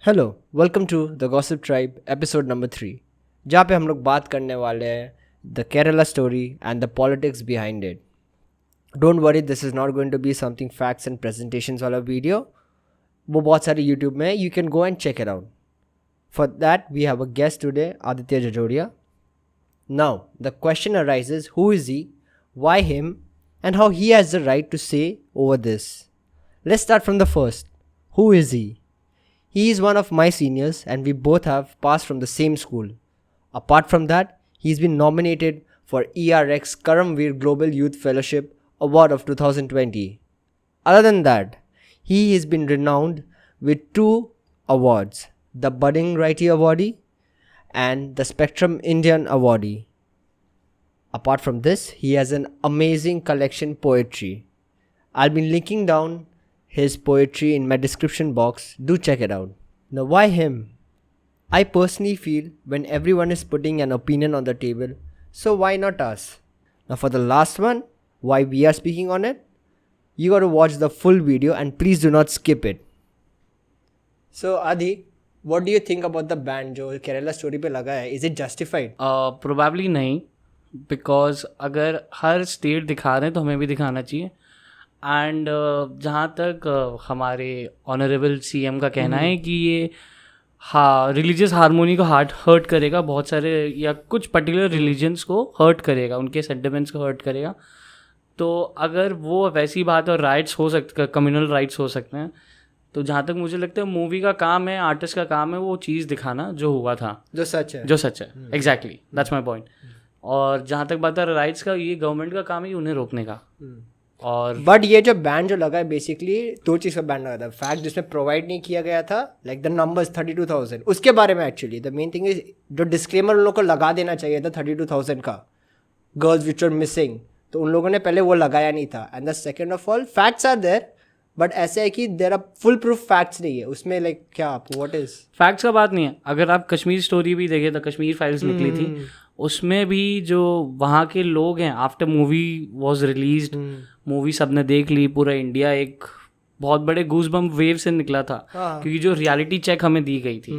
Hello, welcome to the gossip tribe episode number 3, जहाँ पे हम लोग बात करने वाले हैं the Kerala story and the politics behind it. Don't worry, this is not going to be something facts and presentations वाला वीडियो. वो बहुत सारे यूट्यूब में है, you can go and check it out. For that we have a guest today, Aditya Jajoria. Now the question arises, who is he, why him, and how he has the right to say over this. Let's start from the first. Who is he? He is one of my seniors and we both have passed from the same school. Apart from that, he's been nominated for ERX Karamveer Global Youth Fellowship Award of 2020. Other than that, he has been renowned with 2 awards, the Budding Writer Awardee and the Spectrum Indian Awardee. Apart from this, he has an amazing collection poetry. I'll be linking down his poetry in my description box. Do check it out. Now, why him? I personally feel when everyone is putting an opinion on the table, so why not us? Now, for the last one, why we are speaking on it, you got to watch the full video and please do not skip it. So, Adi, what do you think about the ban जो Kerala story पे लगा है? Is it justified? Probably नहीं, because अगर हर state दिखा रहे हैं तो हमें भी दिखाना चाहिए. एंड जहाँ तक हमारे ऑनरेबल सीएम का कहना है कि ये रिलीजियस हारमोनी को हर्ट करेगा, बहुत सारे या कुछ पर्टिकुलर रिलीजन्स को हर्ट करेगा, उनके सेंटिमेंट्स को हर्ट करेगा. तो अगर वो वैसी बात और राइट्स हो सकते, कम्युनल राइट्स हो सकते हैं, तो जहाँ तक मुझे लगता है मूवी का काम है, आर्टिस्ट का काम है वो चीज़ दिखाना जो हुआ था, जो सच है. Exactly, that's my point. और जहाँ तक बात है राइट्स का, ये गवर्नमेंट का काम है उन्हें रोकने का. और बट ये जो बैन जो लगा है, बेसिकली 2 चीज़ का बैन लगा था. फैक्ट जिसमें प्रोवाइड नहीं किया गया था, लाइक द नंबर्स 32,000, उसके बारे में actually the main thing is जो डिस्क्लेमर उन लोगों को लगा देना चाहिए था 32,000 का, गर्ल्स विच आर मिसिंग, तो उन लोगों ने पहले वो लगाया नहीं था. And the second of all, facts are there, but ऐसे है कि there are foolproof facts नहीं है उसमें. लाइक क्या आपको व्हाट इज फैक्ट्स का बात नहीं है. अगर आप कश्मीर स्टोरी भी देखें तो कश्मीर फाइल्स निकली थी, उसमें भी जो वहाँ के लोग हैं, after movie was released, movie सबने देख ली, पूरा इंडिया एक बहुत बड़े गूज़बम्प वेव से निकला था, क्योंकि जो रियलिटी चेक हमें दी गई थी.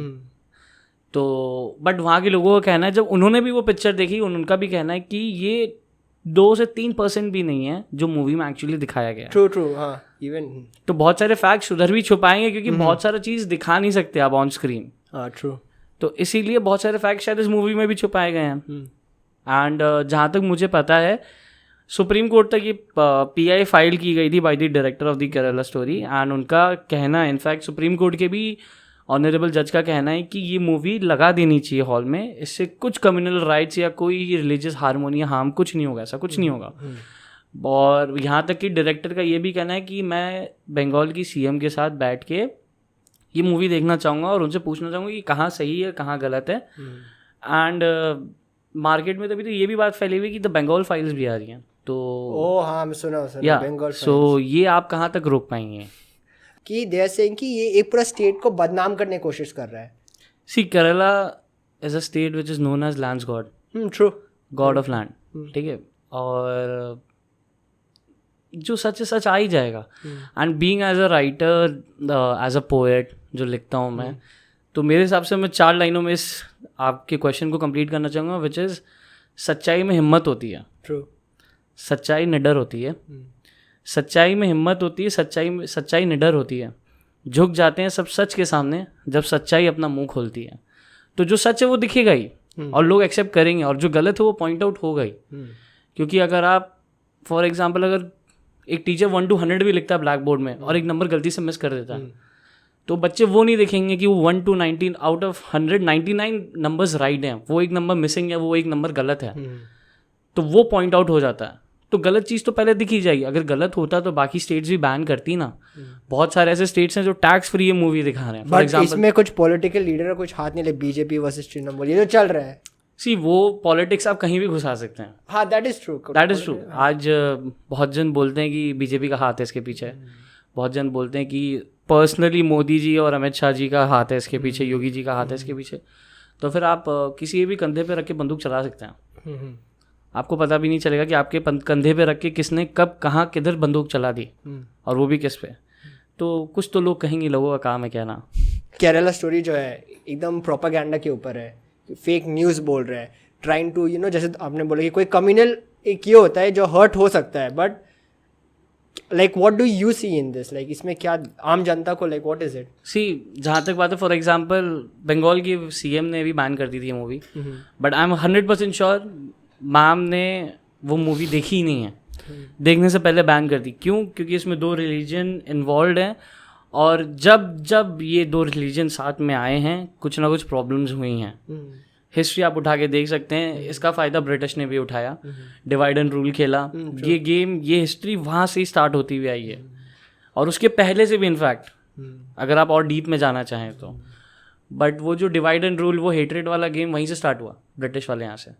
तो बट वहाँ के लोगों का कहना है, जब उन्होंने भी वो पिक्चर देखी, उनका भी कहना है कि ये 2 से 3% भी नहीं है जो मूवी में एक्चुअली दिखाया गया. ट्रू. हाँ, इवन तो बहुत सारे फैक्ट्स उधर भी छुपाएंगे, क्योंकि बहुत सारा चीज़ दिखा नहीं सकते आप ऑन स्क्रीन. हाँ, ट्रू. तो इसीलिए बहुत सारे फैक्ट शायद इस मूवी में भी छुपाए गए हैं. एंड जहाँ तक मुझे पता है, सुप्रीम कोर्ट तक ये पीआई फाइल की गई थी by the director of the Kerala story. And उनका कहना है, इनफैक्ट सुप्रीम कोर्ट के भी ऑनरेबल जज का कहना है कि ये मूवी लगा देनी चाहिए हॉल में, इससे कुछ कम्युनल राइट्स या कोई रिलीजियस हारमोनी या हार्म कुछ नहीं होगा, ऐसा कुछ नहीं होगा. और यहाँ तक कि डायरेक्टर का ये भी कहना है कि मैं बंगाल की सीएम के साथ बैठ के ये मूवी देखना चाहूँगा और उनसे पूछना चाहूँगा कि कहाँ सही है कहाँ गलत है. एंड मार्केट में तभी तो ये भी बात फैली हुई कि द बंगाल फाइल्स भी आ रही हैं. तो हाँ, मैं सुना बंगाल. सो ये आप कहाँ तक रोक पाएंगे कि दे आर सेइंग कि ये एक पूरा स्टेट को बदनाम करने की कोशिश कर रहा है. See, Kerala is a state which is known as lands god. True, god of land. ठीक है, और जो सच है सच आ ही जाएगा. And being as a writer, as a poet जो लिखता हूँ मैं, तो मेरे हिसाब से मैं 4 लाइनों में इस आपके क्वेश्चन को कंप्लीट करना चाहूँगा, विच इज़ सच्चाई में हिम्मत होती है. ट्रू. सच्चाई निडर होती है. सच्चाई में हिम्मत होती है. सच्चाई निडर होती है. झुक जाते हैं सब सच के सामने जब सच्चाई अपना मुंह खोलती है. तो जो सच है वो दिखेगा ही और लोग एक्सेप्ट करेंगे, और जो गलत है वो पॉइंट आउट होगा ही. क्योंकि अगर आप फॉर एग्जाम्पल, अगर एक टीचर 1 to 100 भी लिखता है ब्लैक बोर्ड में और एक नंबर गलती से मिस कर देता है, तो बच्चे वो नहीं देखेंगे कि वो 1 to 19 out of 100 99 numbers right हैं, वो एक नंबर मिसिंग है, वो एक नंबर गलत है. तो वो पॉइंट आउट हो जाता है. तो गलत चीज़ तो पहले दिखी जाएगी. अगर गलत होता तो बाकी स्टेट्स भी बैन करती ना. बहुत सारे ऐसे स्टेट्स हैं जो टैक्स फ्री मूवी दिखा रहे हैं. फॉर एग्जाम्पल, इसमें कुछ पॉलिटिकल लीडर कुछ हाथ नहीं ले, बीजेपी वर्सेस तृणमूल, ये जो चल रहा है. सी, वो पॉलिटिक्स आप कहीं भी घुसा सकते हैं. हाँ, दैट इज ट्रू. आज बहुत जन बोलते हैं कि बीजेपी का हाथ है इसके पीछे. बहुत जन बोलते हैं कि पर्सनली मोदी जी और अमित शाह जी का हाथ है इसके पीछे, योगी जी का हाथ है इसके पीछे. तो फिर आप किसी भी कंधे पे रख के बंदूक चला सकते हैं. आपको पता भी नहीं चलेगा कि आपके कंधे पे रख के किसने कब कहाँ किधर बंदूक चला दी, और वो भी किस पे. तो कुछ तो लोग कहेंगे, लोगों का काम है कहना. केरला स्टोरी जो है एकदम प्रोपागेंडा के ऊपर है, फेक न्यूज़ बोल रहा है, ट्राइंग टू जैसे आपने बोला कि कोई कम्युनल एक ये होता है जो हर्ट हो सकता है, but like what do you see in this, like इसमें क्या आम जनता को like what is it? See जहाँ तक बात है, फॉर एग्जांपल बंगाल की सीएम ने भी बैन कर दी थी ये movie, but I am 100% sure ma'am ने वो मूवी देखी ही नहीं है, देखने से पहले बैन कर दी। क्यों? क्योंकि इसमें 2 रिलीजन इन्वॉल्व हैं, और जब ये 2 रिलीजन साथ में आए हैं कुछ ना कुछ प्रॉब्लम्स हुई हैं। हिस्ट्री आप उठा के देख सकते हैं, इसका फ़ायदा ब्रिटिश ने भी उठाया, डिवाइड एंड रूल खेला। ये गेम, ये हिस्ट्री वहाँ से ही स्टार्ट होती हुई आई है, और उसके पहले से भी इनफैक्ट अगर आप और डीप में जाना चाहें तो। बट वो जो डिवाइड एंड रूल, वो हेट्रेड वाला गेम वहीं से स्टार्ट हुआ, ब्रिटिश वाले यहाँ से।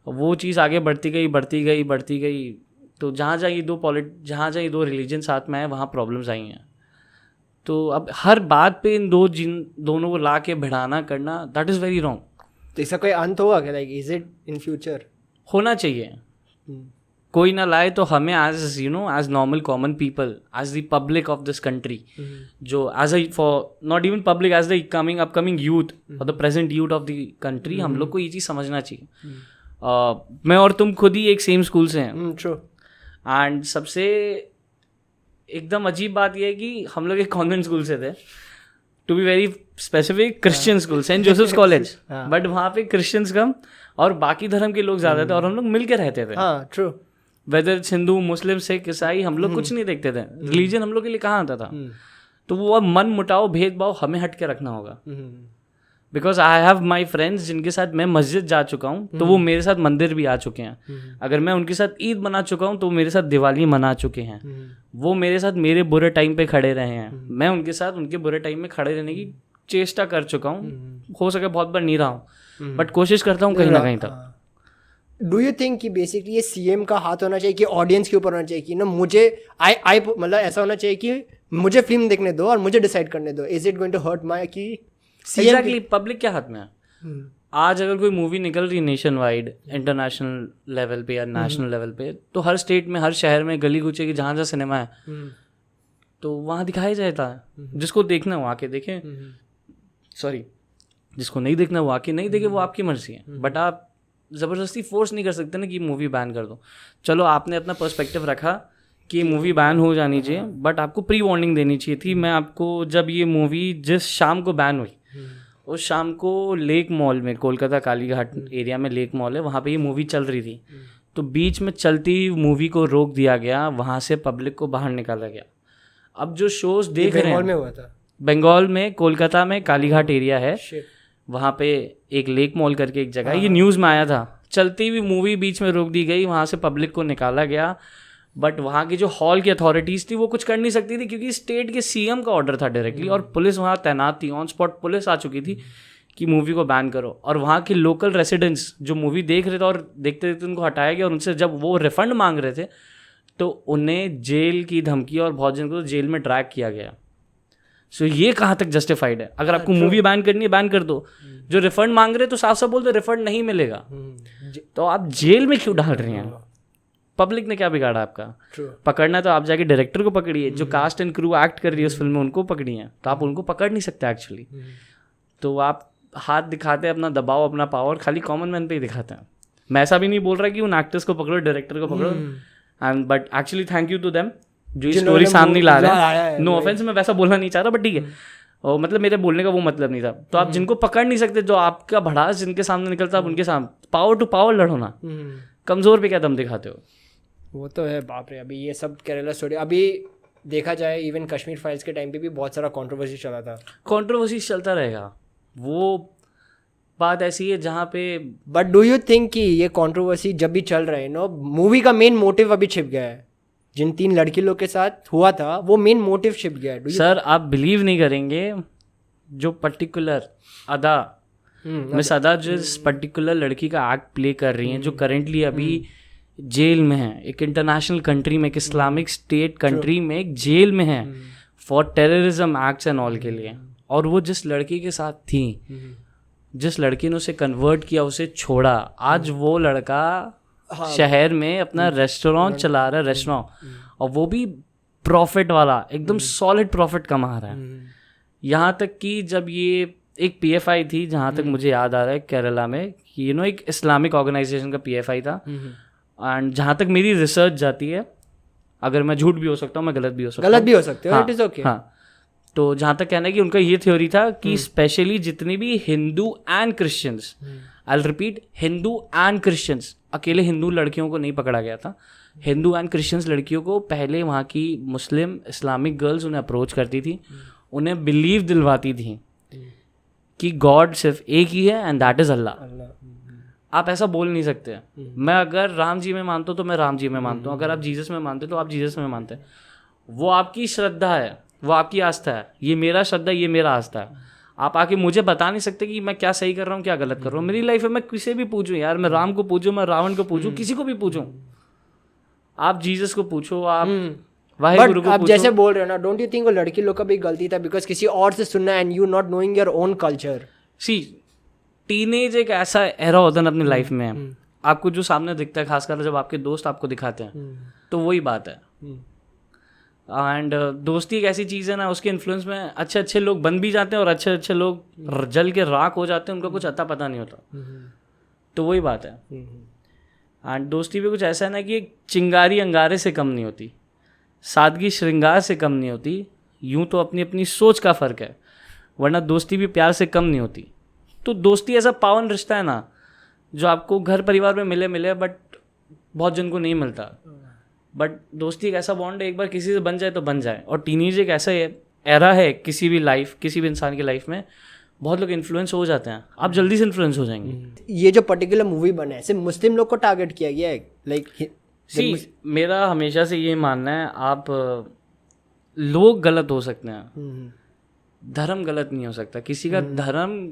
वो चीज़ आगे बढ़ती गई, तो जहाँ जहाँ ये 2 रिलीजन साथ में आए वहाँ प्रॉब्लम्स आई हैं। तो अब हर बात पे इन दोनों को ला के भिड़ाना करना, दैट इज़ वेरी रॉन्ग। तो इसका कोई अंत होगा क्या? Like is it in future? होना चाहिए। कोई ना लाए तो हमें as normal common people, as the public of this country, जो as for not even public, as the upcoming youth और the present youth of the country, हम लोग को ये चीज़ समझना चाहिए। मैं और तुम खुद ही एक सेम स्कूल से हैं, ट्रू। एंड सबसे एकदम अजीब बात यह है कि हम लोग एक कॉन्वेंट स्कूल से थे, to be very specific Christian school, Saint Joseph's college, but वहाँ पे क्रिश्चियंस कम और बाकी धर्म के लोग ज़्यादा थे, और हम लोग मिल के रहते थे। ट्रू। वेदर हिंदू, मुस्लिम, सिख, ईसाई, हम लोग कुछ नहीं देखते थे। रिलीजन हम लोग के लिए कहाँ आता था? तो वो अब मन मुटाव, भेदभाव हमें हट के रखना होगा। Because I have my friends जिनके साथ मैं मस्जिद जा चुका हूँ, तो वो मेरे साथ मंदिर भी आ चुके हैं। अगर मैं उनके साथ ईद मना चुका हूँ तो वो मेरे साथ दिवाली मना चुके हैं। वो मेरे साथ मेरे बुरे टाइम पे खड़े रहे हैं, मैं उनके साथ उनके बुरे टाइम में खड़े रहने की चेष्टा कर चुका हूँ। हो सके बहुत बार नहीं रहा हूँ, बट कोशिश करता हूँ कहीं ना कहीं तक। डू यू थिंक कि बेसिकली ये सीएम का हाथ होना चाहिए कि ऑडियंस के ऊपर होना चाहिए कि मुझे आई मतलब ऐसा होना चाहिए कि मुझे फिल्म देखने दो और मुझे डिसाइड करने दो, is it going to hurt my कि एग्जैक्टली पब्लिक के हाथ में है। आज अगर कोई मूवी निकल रही नेशन वाइड, इंटरनेशनल लेवल पे या नेशनल लेवल पे, तो हर स्टेट में, हर शहर में, गली कूचे की जहाँ सिनेमा है तो वहाँ दिखाया जाता है। जिसको देखना वो आके देखे, सॉरी जिसको नहीं देखना वो आके नहीं देखे, वो आपकी मर्जी है। बट आप ज़बरदस्ती फोर्स नहीं कर सकते ना कि मूवी बैन कर दो। चलो आपने अपना पर्सपेक्टिव रखा कि मूवी बैन हो जानी चाहिए, बट आपको प्री वार्निंग देनी चाहिए थी। मैं आपको, जब ये मूवी जिस शाम को बैन हुई, उस शाम को लेक मॉल में, कोलकाता कालीघाट एरिया में लेक मॉल है, वहाँ पे ये मूवी चल रही थी, तो बीच में चलती मूवी को रोक दिया गया, वहाँ से पब्लिक को बाहर निकाला गया। अब जो शोज देख रहे हैं, बंगाल में हुआ था, बंगाल में, कोलकाता में कालीघाट एरिया है, वहाँ पे एक लेक मॉल करके एक जगह, ये न्यूज़ में आया था, चलती हुई मूवी बीच में रोक दी गई, वहाँ से पब्लिक को निकाला गया। बट वहाँ की जो हॉल की अथॉरिटीज़ थी वो कुछ कर नहीं सकती थी, क्योंकि स्टेट के सीएम का ऑर्डर था डायरेक्टली, और पुलिस वहाँ तैनात थी, ऑन स्पॉट पुलिस आ चुकी थी कि मूवी को बैन करो। और वहाँ के लोकल रेसिडेंट्स जो मूवी देख रहे थे और देखते देखते उनको हटाया गया, और उनसे जब वो रिफंड मांग रहे थे तो उन्हें जेल की धमकी, और बहुत जन को जेल में ड्रैग किया गया। सो ये कहाँ तक जस्टिफाइड है? अगर आपको मूवी बैन करनी है, बैन कर दो। जो रिफंड मांग रहे तो साफ साफ बोल दो रिफंड नहीं मिलेगा, तो आप जेल में क्यों डाल रहे हैं? पब्लिक ने क्या बिगाड़ा आपका? पकड़ना तो आप जाके डायरेक्टर को पकड़िए, जो कास्ट एंड क्रू एक्ट कर रही है उस फिल्म में उनको पकड़िए, तो आप उनको पकड़ नहीं सकते एक्चुअली। तो आप हाथ दिखाते हैं अपना दबाव, अपना पावर खाली कॉमन मैन पे ही दिखाते हैं। मैं ऐसा भी नहीं बोल रहा कि उन एक्टर्स को पकड़ो, डायरेक्टर को पकड़ो, and but actually thank you to them जो स्टोरी सामने ला रहे हैं। नो ऑफेंस, मैं वैसा बोलना नहीं चाह रहा, बट ठीक है, और मतलब मेरे बोलने का वो मतलब नहीं था। तो आप जिनको पकड़ नहीं सकते, जो आपका भड़ास जिनके सामने निकलता है, आप उनके सामने पावर टू पावर लड़ो ना, कमजोर पे क्या दम दिखाते हो? वो तो है। बाप रे, अभी ये सब केरला स्टोरी, अभी देखा जाए इवन कश्मीर फाइल्स के टाइम पे भी बहुत सारा कंट्रोवर्सी चला था। कंट्रोवर्सी चलता रहेगा, वो बात ऐसी है जहाँ पे। बट डू यू थिंक कि ये कंट्रोवर्सी जब भी चल रहा है मूवी का मेन मोटिव अभी छिप गया है? जिन 3 लड़की लोग के साथ हुआ था वो मेन मोटिव छिप गया है। सर आप बिलीव नहीं करेंगे, जो पर्टिकुलर अदा, मिस अदा जिस पर्टिकुलर लड़की का एक्ट प्ले कर रही हैं, जो करेंटली अभी जेल में है, एक इंटरनेशनल कंट्री में, एक इस्लामिक स्टेट कंट्री में, एक जेल में है for terrorism acts and all के लिए, और वो जिस लड़की के साथ थी, जिस लड़की ने उसे कन्वर्ट किया, उसे छोड़ा, आज वो लड़का शहर में अपना रेस्टोरेंट चला रहा है, रेस्टोरेंट, और वो भी प्रॉफिट वाला, एकदम सॉलिड प्रॉफिट कमा रहा है। यहाँ तक कि जब ये एक PFI थी, जहाँ तक मुझे याद आ रहा है केरला में, एक इस्लामिक ऑर्गेनाइजेशन का PFI था। एंड जहाँ तक मेरी रिसर्च जाती है, अगर मैं झूठ भी हो सकता हूँ, मैं गलत भी हो सकता हूँ, इट इज ओके। हाँ, तो जहाँ तक कहना है कि उनका ये थ्योरी था कि स्पेशली जितने भी Hindu and Christians, I repeat, Hindu and Christians, अकेले हिंदू लड़कियों को नहीं पकड़ा गया था, हिंदू एंड क्रिश्चियंस लड़कियों को पहले वहाँ की मुस्लिम इस्लामिक गर्ल्स उन्हें अप्रोच करती थी, उन्हें बिलीव दिलवाती थी कि गॉड सिर्फ एक ही है एंड दैट इज़ अल्लाह। आप ऐसा बोल नहीं सकते। मैं अगर राम जी में मानता हूँ तो मैं राम जी में मानता हूँ, अगर आप जीसस में मानते हो तो आप जीसस में मानते हैं। वो आपकी श्रद्धा है, वो आपकी आस्था है, ये मेरा श्रद्धा, ये मेरा आस्था है। आप आके मुझे बता नहीं सकते कि मैं क्या सही कर रहा हूँ, क्या गलत कर रहा हूँ। मेरी लाइफ में मैं किसी भी पूछूं यार, मैं राम को पूछूं, मैं रावण को पूछूं, किसी को भी पूछूं, आप जीसस को पूछो, आप वाहिगुरु को आप पूछो। जैसे बोल रहे हो ना, डोंट यू थिंक वो लड़की लोग का भी गलती था, बिकॉज किसी और से सुनना and you not knowing your own culture. See, teenage एक ऐसा एरा होता है ना अपनी लाइफ में, आपको जो सामने दिखता है, खासकर जब आपके दोस्त आपको दिखाते हैं, तो वही बात है। एंड दोस्ती एक ऐसी चीज़ है ना, उसके इन्फ्लुएंस में अच्छे अच्छे लोग बन भी जाते हैं और अच्छे अच्छे लोग जल के राख हो जाते हैं, उनका कुछ अता पता नहीं होता। तो वही बात है। एंड दोस्ती भी कुछ ऐसा है ना कि एक चिंगारी अंगारे से कम नहीं होती, सादगी श्रृंगार से कम नहीं होती। यूं तो अपनी अपनी सोच का फ़र्क है, वरना दोस्ती भी प्यार से कम नहीं होती। तो दोस्ती ऐसा पावन रिश्ता है ना, जो आपको घर परिवार में मिले बट बहुत जन को नहीं मिलता। बट दोस्ती एक ऐसा बॉन्ड है, एक बार किसी से बन जाए तो बन जाए। और टीनेज एक ऐसा एरा है किसी भी इंसान की लाइफ में, बहुत लोग इन्फ्लुएंस हो जाते हैं, आप जल्दी से इन्फ्लुएंस हो जाएंगे। ये जो पर्टिकुलर मूवी बना है सिर्फ मुस्लिम लोग को टारगेट किया गया है, लाइक मेरा हमेशा से ये मानना है, आप लोग गलत हो सकते हैं, धर्म गलत नहीं हो सकता। किसी का धर्म,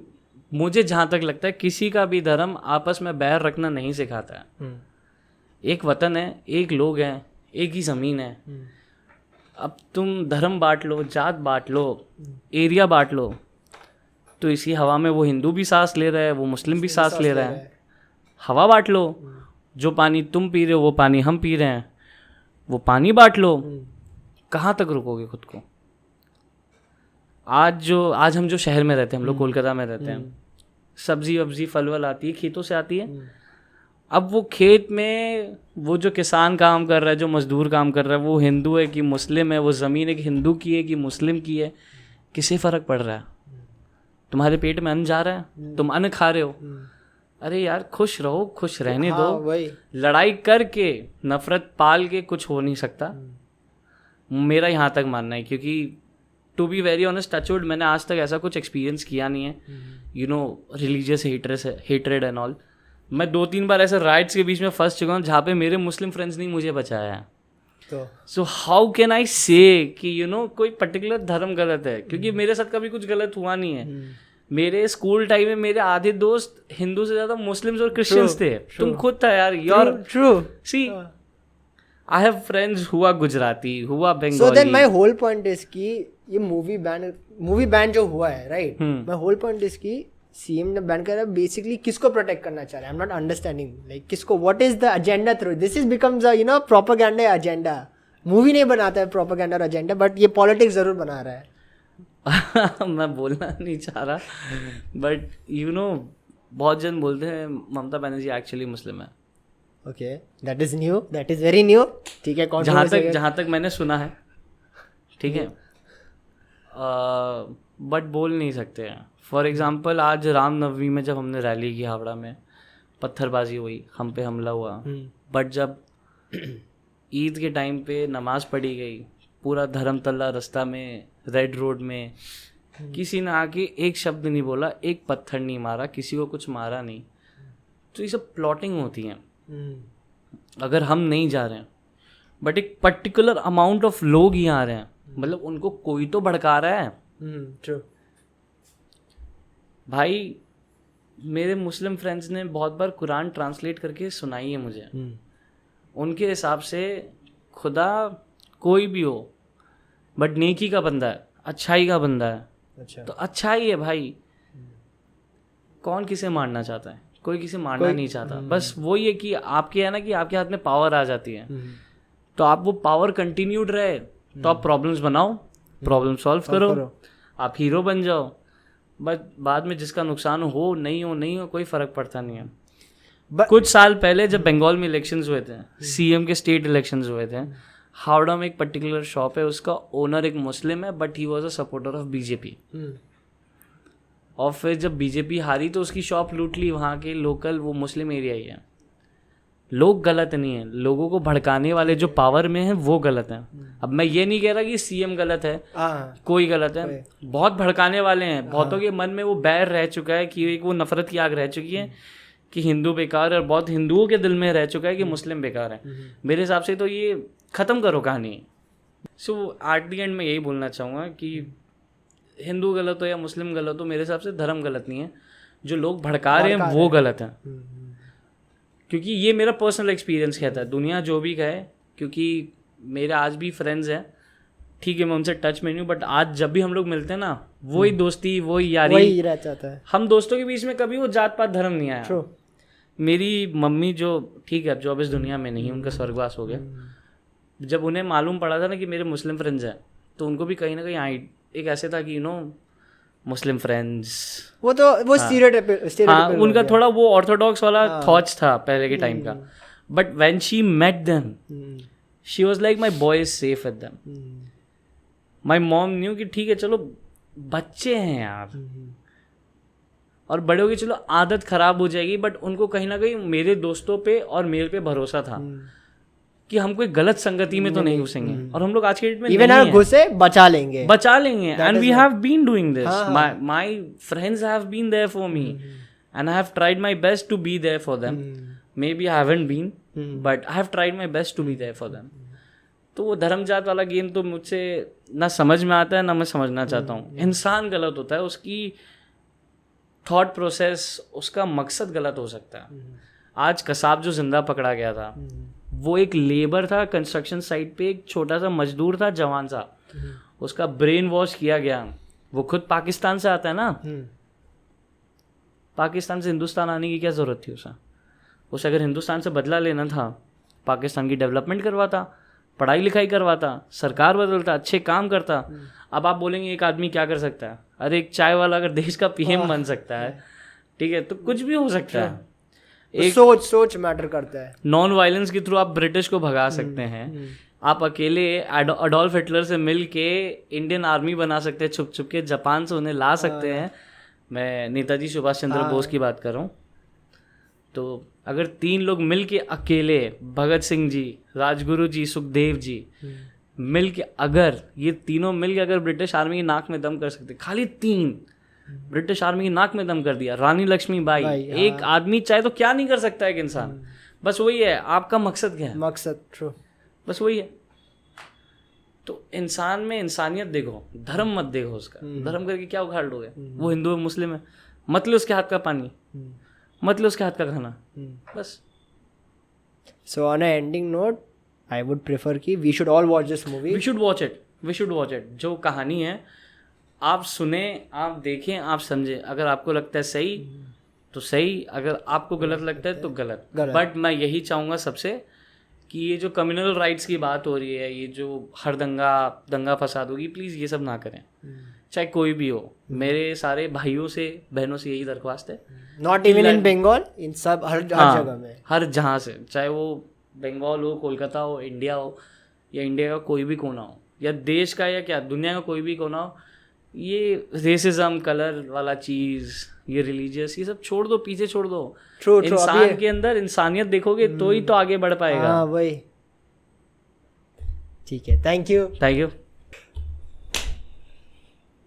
मुझे जहाँ तक लगता है, किसी का भी धर्म आपस में बैर रखना नहीं सिखाता है। एक वतन है, एक लोग हैं, एक ही ज़मीन है। अब तुम धर्म बांट लो, जात बांट लो, एरिया बांट लो, तो इसी हवा में वो हिंदू भी सांस ले रहा है, वो मुस्लिम भी सांस ले रहा है। हवा बांट लो, जो पानी तुम पी रहे हो वो पानी हम पी रहे हैं, वो पानी बांट लो। कहाँ तक रुकोगे खुद को? आज हम जो शहर में रहते हैं, हम लोग कोलकाता में रहते हैं, सब्जी वब्जी फल वल आती है, खेतों से आती है। अब वो खेत में वो जो किसान काम कर रहा है, जो मजदूर काम कर रहा है, वो हिंदू है कि मुस्लिम है, वो ज़मीन एक हिंदू की है कि मुस्लिम की है, किसे फ़र्क पड़ रहा है? तुम्हारे पेट में अन्न जा रहा है, तुम अन्न खा रहे हो, अरे यार खुश रहो, खुश रहने दो। वही लड़ाई करके, नफरत पाल के कुछ हो नहीं सकता, मेरा यहाँ तक मानना है। क्योंकि to be very honest, touchwood, मैंने आज तक ऐसा कुछ एक्सपीरियंस किया नहीं है, रिलीजियस हेटरेड एंड ऑल। मैं 2-3 बार ऐसे राइट्स के बीच में फंस चुका हूँ जहाँ पे मेरे मुस्लिम फ्रेंड्स ने मुझे बचाया है। सो हाउ कैन आई से कि कोई पर्टिकुलर धर्म गलत है, क्योंकि मेरे साथ कभी कुछ गलत हुआ नहीं है। मेरे स्कूल टाइम में मेरे आधे दोस्त हिंदू से ज़्यादा मुस्लिम्स और क्रिश्चियंस थे। तुम खुद था यार, your true. See, I have friends हुआ गुजराती, हुआ Bengali. So then my whole point is कि ये मूवी बैन जो हुआ है, right, my whole point is कि सीएम ने बैन करा, बेसिकली किसको प्रोटेक्ट करना चाह रहा है? I am not understanding, like किसको, what is the agenda through this? Is becomes a propaganda agenda. Movie नहीं बनाता है प्रोपेगेंडा और एजेंडा, बट ये पॉलिटिक्स जरूर बना रहा है। मैं बोलना नहीं चाह रहा, बट बहुत जन बोलते हैं ममता बनर्जी एक्चुअली मुस्लिम है। Okay, that is new, that is very new. ठीक है, जहाँ तक मैंने सुना है, ठीक है, बट बोल नहीं सकते हैं। फॉर एग्जाम्पल, आज रामनवमी में जब हमने रैली की हावड़ा में, पत्थरबाजी हुई, हम पे हमला हुआ, बट जब ईद के टाइम पे नमाज पढ़ी गई, पूरा धर्मतल्ला रास्ता में, रेड रोड में, किसी ने आके एक शब्द नहीं बोला, एक पत्थर नहीं मारा, किसी को कुछ मारा नहीं। तो ये सब प्लॉटिंग होती हैं। अगर हम नहीं जा रहे हैं, बट एक पर्टिकुलर अमाउंट ऑफ लोग ही आ रहे हैं, मतलब उनको कोई तो भड़का रहा है। ट्रू भाई, मेरे मुस्लिम फ्रेंड्स ने बहुत बार कुरान ट्रांसलेट करके सुनाई है मुझे। उनके हिसाब से खुदा कोई भी हो, बट नेकी का बंदा है, अच्छाई का बंदा है। अच्छा, तो अच्छाई है भाई। कौन किसे मारना चाहता है? कोई किसे मारना नहीं चाहता। बस वही है कि आपके है ना कि आपके हाथ में पावर आ जाती है, तो आप वो पावर कंटिन्यूड रहे तो आप प्रॉब्लम्स बनाओ, प्रॉब्लम सॉल्व करो। आप हीरो बन जाओ, बट बाद में जिसका नुकसान हो नहीं हो कोई फ़र्क पड़ता नहीं है। कुछ साल पहले जब बंगाल में इलेक्शंस हुए थे, सीएम के स्टेट इलेक्शंस हुए थे, हावड़ा में एक पर्टिकुलर शॉप है, उसका ओनर एक मुस्लिम है but he was a supporter of BJP. और फिर जब बीजेपी हारी तो उसकी शॉप लूट ली, वहाँ के लोकल, वो मुस्लिम एरिया ही है। लोग गलत नहीं है, लोगों को भड़काने वाले जो पावर में हैं वो गलत हैं। अब मैं ये नहीं कह रहा कि सीएम गलत है, कोई गलत है, बहुत भड़काने वाले हैं, बहुतों के मन में वो बैर रह चुका है कि एक वो नफरत की आग रह चुकी है कि हिंदू बेकार है, और बहुत हिंदुओं के दिल में रह चुका है कि मुस्लिम बेकार है। मेरे हिसाब से तो ये ख़त्म करो कहानी। सो एट द एंड मैं यही बोलना चाहूँगा कि हिंदू गलत हो या मुस्लिम गलत हो, मेरे हिसाब से धर्म गलत नहीं है, जो लोग भड़का रहे हैं वो गलत है। क्योंकि ये मेरा पर्सनल एक्सपीरियंस कहता है, दुनिया जो भी कहे, क्योंकि मेरे आज भी फ्रेंड्स हैं, ठीक है मैं उनसे टच में नहीं हूँ, बट आज जब भी हम लोग मिलते हैं ना, वही दोस्ती वही यारी वही रह जाता है। हम दोस्तों के बीच में कभी वो जात पात धर्म नहीं आया। मेरी मम्मी जो ठीक है जो अब इस दुनिया में नहीं, उनका स्वर्गवास हो गया, जब उन्हें मालूम पड़ा था ना कि मेरे मुस्लिम फ्रेंड्स हैं, तो उनको भी कहीं ना कहीं एक ऐसे था कि मुस्लिम फ्रेंड्स, वो स्टीरियोटाइप हाँ, उनका थोड़ा वो ऑर्थोडॉक्स वाला थॉट्स था पहले के टाइम का। But when she met them, she was like my boy is safe with them. My mom knew कि ठीक है चलो बच्चे हैं यार, और बड़े हो गए, चलो आदत खराब हो जाएगी, बट उनको कहीं ना कहीं मेरे दोस्तों पे और मेरे पे भरोसा था कि हम कोई गलत संगति में तो नहीं घुसेंगे, और हम लोग आज के डेट में इवन अगर घुसे बचा लेंगे and we have been doing this. My friends have been there for me and I have tried my best to be there for them. Maybe I haven't been, but I have tried my best to be there for them. तो वो धर्म जात वाला game तो मुझसे ना समझ में आता है, ना मैं समझना चाहता हूँ। इंसान गलत होता है, उसकी थॉट प्रोसेस, उसका मकसद गलत हो सकता है। आज कसाब जो जिंदा पकड़ा गया था, वो एक लेबर था कंस्ट्रक्शन साइट पे, एक छोटा सा मजदूर था, जवान सा, उसका ब्रेन वॉश किया गया। वो खुद पाकिस्तान से आता है ना, पाकिस्तान से हिंदुस्तान आने की क्या ज़रूरत थी उसे अगर हिंदुस्तान से बदला लेना था, पाकिस्तान की डेवलपमेंट करवाता, पढ़ाई लिखाई करवाता, सरकार बदलता, अच्छे काम करता। अब आप बोलेंगे एक आदमी क्या कर सकता है, अरे एक चाय वाला अगर देश का पीएम बन सकता है, ठीक है, तो कुछ भी हो सकता है। एक सोच मैटर करता है। नॉन वायलेंस के थ्रू आप ब्रिटिश को भगा सकते हैं, आप अकेले अडोल्फ हिटलर से मिल के इंडियन आर्मी बना सकते हैं, छुप छुप के जापान से उन्हें ला सकते हैं। मैं नेताजी सुभाष चंद्र बोस की बात कर रहा हूँ। तो अगर 3 लोग मिल के अकेले, भगत सिंह जी, राजगुरु जी, सुखदेव जी मिल के, अगर ये तीनों मिल के अगर ब्रिटिश आर्मी की नाक में दम कर सकते, खाली 3 ब्रिटिश आर्मी की नाक में दम कर दिया, रानी लक्ष्मीबाई, एक आदमी चाहे तो क्या नहीं कर सकता है एक इंसान। बस वही है, आपका मकसद क्या है? मकसद ट्रू, बस वही है। तो इंसान में इंसानियत देखो, धर्म मत देखो उसका। धर्म करके क्या उखाड़ लोगे? वो हिंदू है, मुस्लिम है, मत लो उसके हाथ का पानी, मत लो उसके हाथ का खाना, बस। So on a ending note, I would prefer कि we should all watch this movie. We should watch it. जो कहानी है आप सुने, आप देखें, आप समझें। अगर आपको लगता है सही तो सही, अगर आपको गलत लगता है तो गलत। बट मैं यही चाहूँगा सबसे कि ये जो कम्युनल राइट्स की बात हो रही है, ये जो हर दंगा फसाद होगी, प्लीज़ ये सब ना करें, चाहे कोई भी हो। मेरे सारे भाइयों से, बहनों से यही दरख्वास्त है। नॉट इवन इन बंगाल, इन सब हर जगह में, हर जहाँ से, चाहे वो बंगाल हो, कोलकाता हो, इंडिया हो, या इंडिया का कोई भी कोना हो, या देश का या क्या दुनिया का कोई भी कोना हो, ये रेसिज्म, कलर वाला चीज़, ये रिलीजियस, ये सब छोड़ दो, पीछे छोड़ दो। इंसान के अंदर इंसानियत देखोगे तो ही तो आगे बढ़ पाएगा। वही। ठीक है, थैंक यू।